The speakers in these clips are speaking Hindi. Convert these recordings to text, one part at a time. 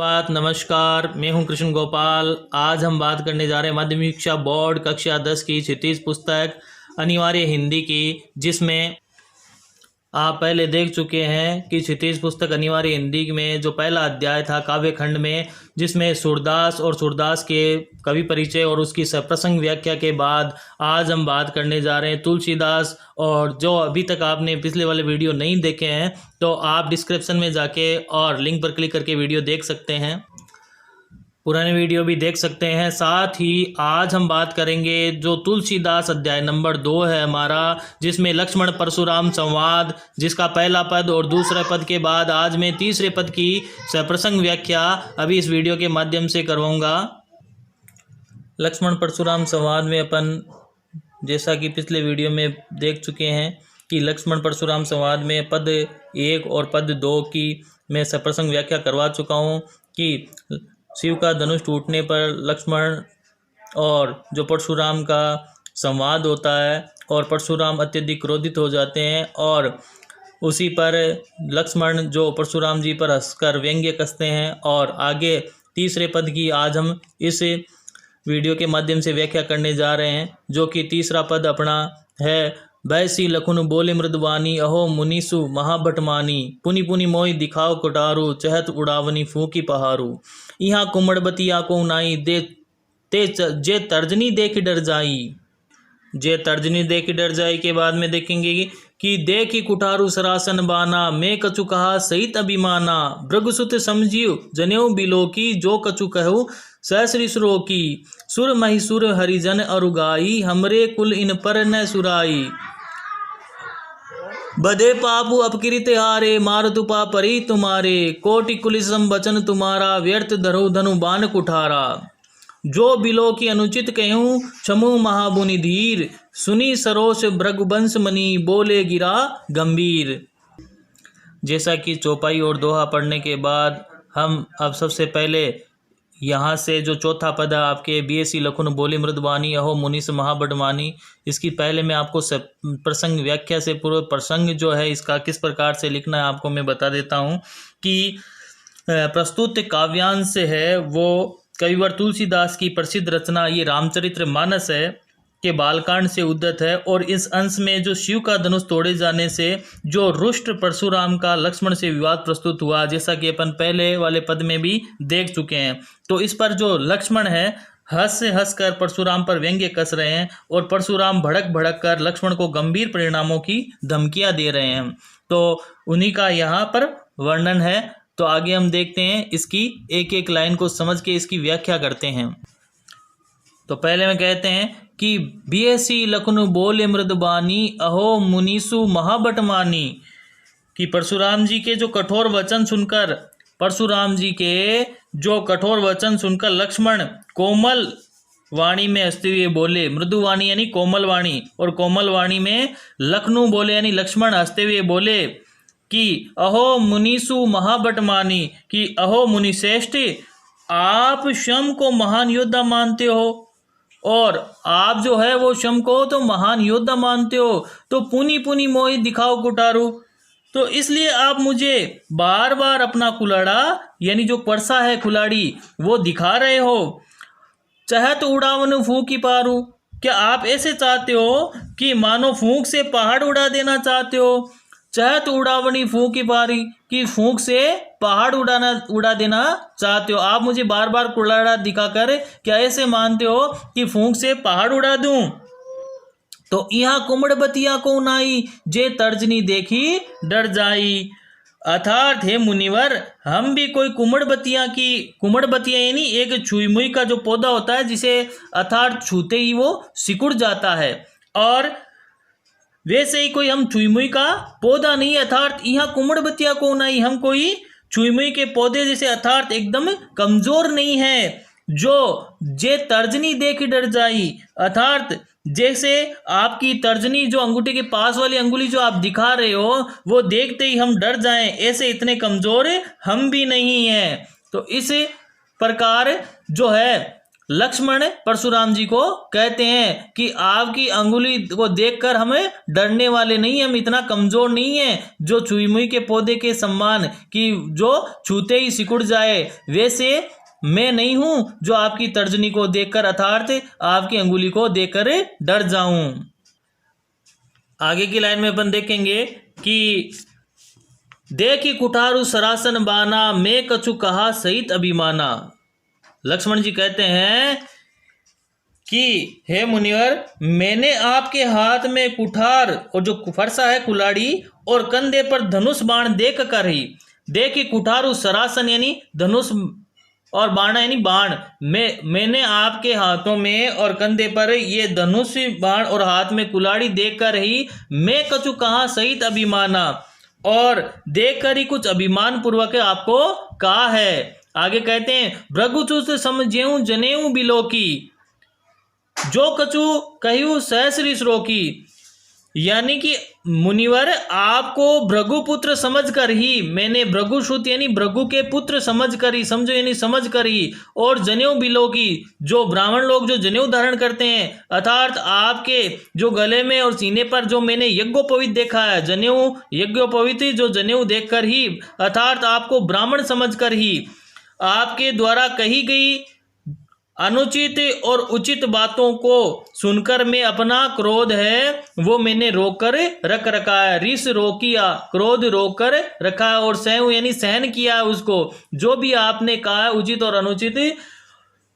बात नमस्कार, मैं हूं कृष्ण गोपाल। आज हम बात करने जा रहे हैं माध्यमिक शिक्षा बोर्ड कक्षा 10 की क्षितिज पुस्तक अनिवार्य हिंदी की, जिसमें आप पहले देख चुके हैं कि क्षितिज पुस्तक अनिवार्य हिंदी में जो पहला अध्याय था काव्य खंड में, जिसमें सूरदास और सूरदास के कवि परिचय और उसकी सप्रसंग व्याख्या के बाद आज हम बात करने जा रहे हैं तुलसीदास। और जो अभी तक आपने पिछले वाले वीडियो नहीं देखे हैं तो आप डिस्क्रिप्शन में जाके और लिंक पर क्लिक करके वीडियो देख सकते हैं, पुराने वीडियो भी देख सकते हैं। साथ ही आज हम बात करेंगे जो तुलसीदास अध्याय नंबर 2 है हमारा, जिसमें लक्ष्मण परशुराम संवाद, जिसका पहला पद और दूसरे पद के बाद आज मैं तीसरे पद की सप्रसंग व्याख्या अभी इस वीडियो के माध्यम से करवाऊंगा। लक्ष्मण परशुराम संवाद में अपन जैसा कि पिछले वीडियो में देख चुके हैं कि लक्ष्मण परशुराम संवाद में पद 1 और पद 2 की मैं सप्रसंग व्याख्या करवा चुका हूँ कि शिव का धनुष टूटने पर लक्ष्मण और जो परशुराम का संवाद होता है और परशुराम अत्यधिक क्रोधित हो जाते हैं और उसी पर लक्ष्मण जो परशुराम जी पर हंसकर व्यंग्य कसते हैं। और आगे तीसरे पद की आज हम इस वीडियो के माध्यम से व्याख्या करने जा रहे हैं, जो कि तीसरा पद अपना है। बैसी लखुन बोले मृदवानी, अहो मुनीसु महाभटमानी, पुनि पुनि मोहि दिखाओ कुटारू, चहत उड़ावनी फूकी पहारू। यहाँ कुमड़बतिया को नाई दे ते जे तर्जनी देख डर जाई। जे तर्जनी देख डर जाई के बाद में देखेंगे कि देखी कुठारू सरासन बाना, मैं कछु कहा सहित अभिमाना, भृगुसुत समझियो जनेऊ बिलो की, जो कछु कहू सहस्री सुरो की। सुर महिसुर हरिजन अरुगाई, हमरे कुल इन पर न सुराई। बधे पापु अपकृत हारे, मारतु पापरी तुम्हारे, कोटि कुलिसम बचन तुम्हारा, व्यर्थ धरु धनु बान कुठारा। जो बिलो की अनुचित कहूँ क्षमु महाबुनि धीर, सुनी सरोष भृगुवंश मणि, बोले गिरा गंभीर। जैसा कि चौपाई और दोहा पढ़ने के बाद हम अब सबसे पहले यहाँ से जो चौथा पद है आपके, बीएसी लखुन बोले मृदवानी, अहो मुनीस महाबटमानी, इसकी पहले मैं आपको प्रसंग व्याख्या से पूर्व प्रसंग जो है इसका किस प्रकार से लिखना है आपको मैं बता देता हूँ कि प्रस्तुत काव्यांश है वो कविवर तुलसीदास की प्रसिद्ध रचना ये रामचरितमानस है के बालकांड से उद्धत है। और इस अंश में जो शिव का धनुष तोड़े जाने से जो रुष्ट परशुराम का लक्ष्मण से विवाद प्रस्तुत हुआ, जैसा कि अपन पहले वाले पद में भी देख चुके हैं, तो इस पर जो लक्ष्मण है हंस कर परशुराम पर व्यंग्य कस रहे हैं और परशुराम भड़क कर लक्ष्मण को गंभीर परिणामों की धमकियां दे रहे हैं। तो उन्हीं का यहाँ पर वर्णन है। तो आगे हम देखते हैं, इसकी एक एक लाइन को समझ के इसकी व्याख्या करते हैं। तो पहले में कहते हैं कि बीएसी लखनु बोले मृदबानी, अहो मुनीसु महाबटमानी, कि परशुराम जी के जो कठोर वचन सुनकर लक्ष्मण कोमल वाणी में हंसते हुए बोले। मृदु वाणी यानी कोमल वाणी, और कोमल वाणी में लखनु बोले यानी लक्ष्मण हंसते हुए बोले कि अहो मुनीसु महाबटमानी, कि अहो मुनिश्रेष्ठ, आप शम को महान योद्धा मानते हो और आप जो है वो शम को तो महान योद्धा मानते हो, तो पुनि पुनि मोहि दिखाओ कुटारू, तो इसलिए आप मुझे बार बार अपना कुलाड़ा यानी जो परसा है कुलाड़ी वो दिखा रहे हो। चहत उड़ावन फूकी पारू, क्या आप ऐसे चाहते हो कि मानो फूंक से पहाड़ उड़ा देना चाहते हो। चहत उड़ावनी फूकी पारी, कि फूंक से पहाड़ उड़ा देना चाहते हो। आप मुझे बार बार कुलाड़ा दिखाकर क्या ऐसे मानते हो कि फूंक से पहाड़ उड़ा दूं। तो यहाँ कुमड़बतिया को नाई, जे तर्जनी देखी डर जाई। अर्थात हे मुनिवर, हम भी कोई कुमड़बतिया यानी एक छुई का जो पौधा होता है जिसे अर्थात छूते ही वो सिकुड़ जाता है, और वैसे ही कोई हम छुई का पौधा नहीं, अर्थात यहाँ कुमड़बतिया को नाई, हम कोई छुई के पौधे जैसे अर्थात एकदम कमजोर नहीं है। जो जे तर्जनी देख डर जाई, अर्थात जैसे आपकी तर्जनी जो अंगूठे के पास वाली अंगुली जो आप दिखा रहे हो वो देखते ही हम डर जाएं, ऐसे इतने कमजोर हम भी नहीं हैं। तो इस प्रकार जो है लक्ष्मण परशुराम जी को कहते हैं कि आपकी अंगुली को देखकर हमें डरने वाले नहीं, हम इतना कमजोर नहीं हैं जो छुई मुई के पौधे के सम्मान कि जो छूते ही सिकुड़ जाए, वैसे मैं नहीं हूं जो आपकी तर्जनी को देखकर अर्थात आपकी अंगुली को देखकर डर जाऊं। आगे की लाइन में अपन देखेंगे कि देखी कुठारु सरासन बाना, मैं कछु कहा सहित अभिमाना। लक्ष्मण जी कहते हैं कि हे मुनिवर, मैंने आपके हाथ में कुठार और जो फरसा है कुलाड़ी और कंधे पर धनुष बाण देख कर ही, देखी कुठारु सरासन यानी धनुष और बाण यानी बाण, मैंने आपके हाथों में और कंधे पर ये धनुष बाण और हाथ में कुलाड़ी देखकर ही मैं कछु कहा सहित अभिमाना, और देखकर ही कुछ अभिमान पूर्वक आपको कहा है। आगे कहते हैं भृगुचूस समझेऊ जनेऊ बिलो की, जो कछु कहू सहस्री रोकी। यानी कि मुनिवर, आपको भृगुपुत्र समझकर ही मैंने, भृगुश्रुत यानी भृगु के पुत्र समझकर ही, समझो यानी समझकर ही, और जनेऊ बिलो की, जो ब्राह्मण लोग जो जनेऊ धारण करते हैं अर्थात आपके जो गले में और सीने पर जो मैंने यज्ञोपवीत देखा है, जनेऊ यज्ञोपवीत जो जनेऊ देखकर ही अर्थात आपको ब्राह्मण समझकर ही आपके द्वारा कही गई अनुचित और उचित बातों को सुनकर मैं अपना क्रोध है वो मैंने रोककर रख रखा है, रिस रोकिया, क्रोध रोककर रखा है, और सहू यानी सहन किया है उसको, जो भी आपने कहा है उचित और अनुचित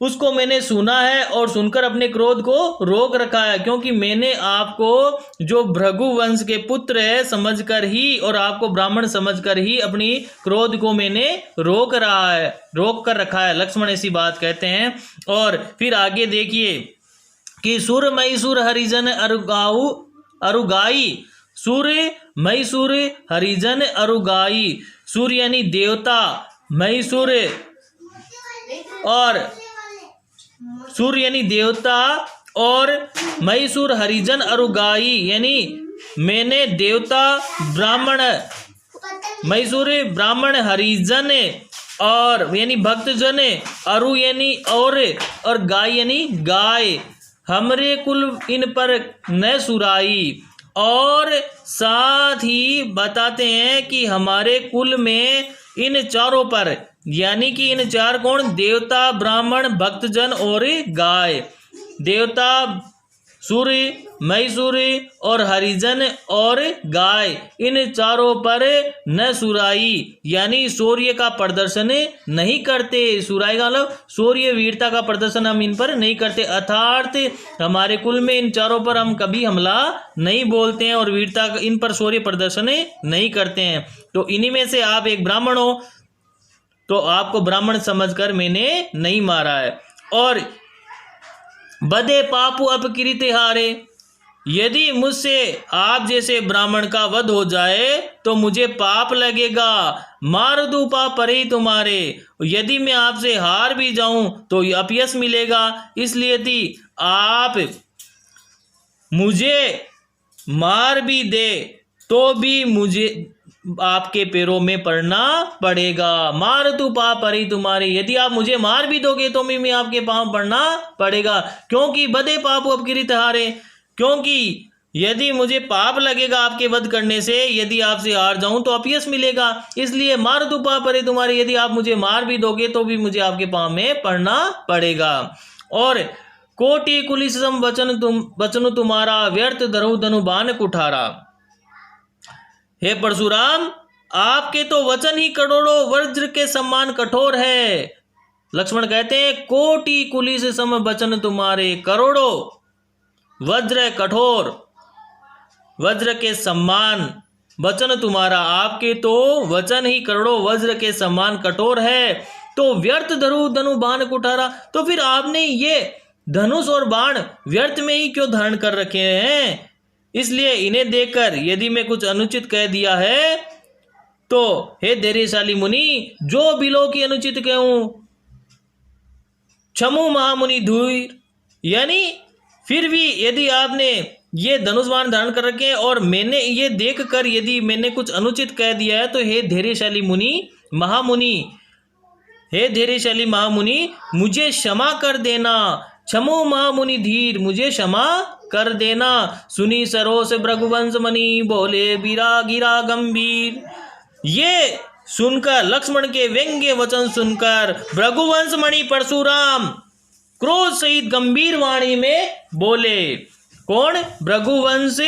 उसको मैंने सुना है और सुनकर अपने क्रोध को रोक रखा है, क्योंकि मैंने आपको जो भृगु वंश के पुत्र है समझकर ही और आपको ब्राह्मण समझकर ही अपनी क्रोध को मैंने रोक कर रखा है। लक्ष्मण ऐसी बात कहते हैं। और फिर आगे देखिए कि सुर मैसूर हरिजन अरुगाई, सुर मैसूर हरिजन अरुगाई, सुर यानी देवता, मैसूर और सूर्य यानी देवता, और मैसूर हरिजन अरुगाई यानी मैंने देवता ब्राह्मण, मैसूर ब्राह्मण हरिजन और यानी भक्तजन, अरु यानी और गाय यानी गाय, हमरे कुल इन पर न सुराई। और साथ ही बताते हैं कि हमारे कुल में इन चारों पर, यानी कि इन चार कौन, देवता ब्राह्मण भक्तजन और गाय, देवता सूर्य मैसूरी और हरिजन और गाय, इन चारों पर न सुराई यानी सूर्य का प्रदर्शन नहीं करते। सुराई का मतलब सूर्य वीरता का प्रदर्शन हम इन पर नहीं करते, अर्थात हमारे कुल में इन चारों पर हम कभी हमला नहीं बोलते हैं और वीरता इन पर सूर्य प्रदर्शन नहीं करते हैं। तो इन्हीं में से आप एक ब्राह्मण हो तो आपको ब्राह्मण समझकर मैंने नहीं मारा है। और बदे पापु अपकृत हारे, यदि मुझसे आप जैसे ब्राह्मण का वध हो जाए तो मुझे पाप लगेगा, मार दूं पाप परे ही तुम्हारे, यदि मैं आपसे हार भी जाऊं तो अपयश मिलेगा, इसलिए यदि आप मुझे मार भी दे तो भी मुझे आपके पैरों में पड़ना पड़ेगा। मार तू पाप परी तुम्हारी, यदि आप मुझे मार भी दोगे तो मैं आपके पाँव पड़ना पड़ेगा, क्योंकि बदे पाप अपकृत हारे, क्योंकि यदि मुझे पाप लगेगा आपके वध करने से, यदि आपसे हार जाऊं तो अपयश मिलेगा, इसलिए मार तू पाप परे तुम्हारे, यदि आप मुझे मार भी दोगे तो भी मुझे आपके पाँव में पड़ना पड़ेगा। और कोटि कुलिस सम वचन तुम्हारा, व्यर्थ धनु धनु बाण कुठारा। हे परशुराम, आपके तो वचन ही करोड़ों वज्र के समान कठोर है। लक्ष्मण कहते हैं कोटि कुलिस सम वचन तुम्हारे, करोड़ों वज्र कठोर, वज्र के समान वचन तुम्हारा, आपके तो वचन ही करोड़ों वज्र के समान कठोर है। तो व्यर्थ धनु धनु बाण कुठारा, तो फिर आपने ये धनुष और बाण व्यर्थ में ही क्यों धारण कर रखे हैं? इसलिए इन्हें देखकर यदि मैं कुछ अनुचित कह दिया है तो हे धैर्यशाली मुनि, जो बिलो की अनुचित कहूं क्षमु महामुनि धूर, यानी फिर भी यदि आपने ये धनुष बाण धारण कर रखे हैं और मैंने ये देखकर यदि मैंने कुछ अनुचित कह दिया है तो हे धैर्यशाली मुनि महामुनि, हे धैर्यशाली महामुनि मुझे क्षमा कर देना, क्षमो महामुनि धीर मुझे क्षमा कर देना। सुनी सरोस भृगुवंश मणि बोले बीरा गिरा गंभीर। ये सुनकर लक्ष्मण के व्यंग्य वचन सुनकर भृगुवंश मणि परशुराम क्रोध सहित गंभीर वाणी में बोले। कौन? भृगुवंश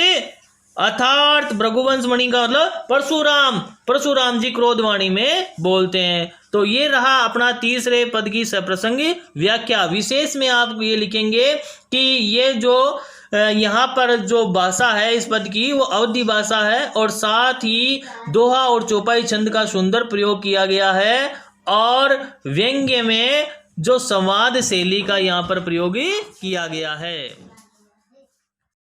अर्थात भृगुवंश मणि का मतलब परशुराम। परशुराम जी क्रोधवाणी में बोलते हैं। तो ये रहा अपना तीसरे पद की सप्रसंगी व्याख्या। विशेष में आप ये लिखेंगे कि ये जो यहाँ पर जो भाषा है इस पद की वो अवधी भाषा है और साथ ही दोहा और चौपाई छंद का सुंदर प्रयोग किया गया है और व्यंग्य में जो संवाद शैली का यहाँ पर प्रयोग किया गया है।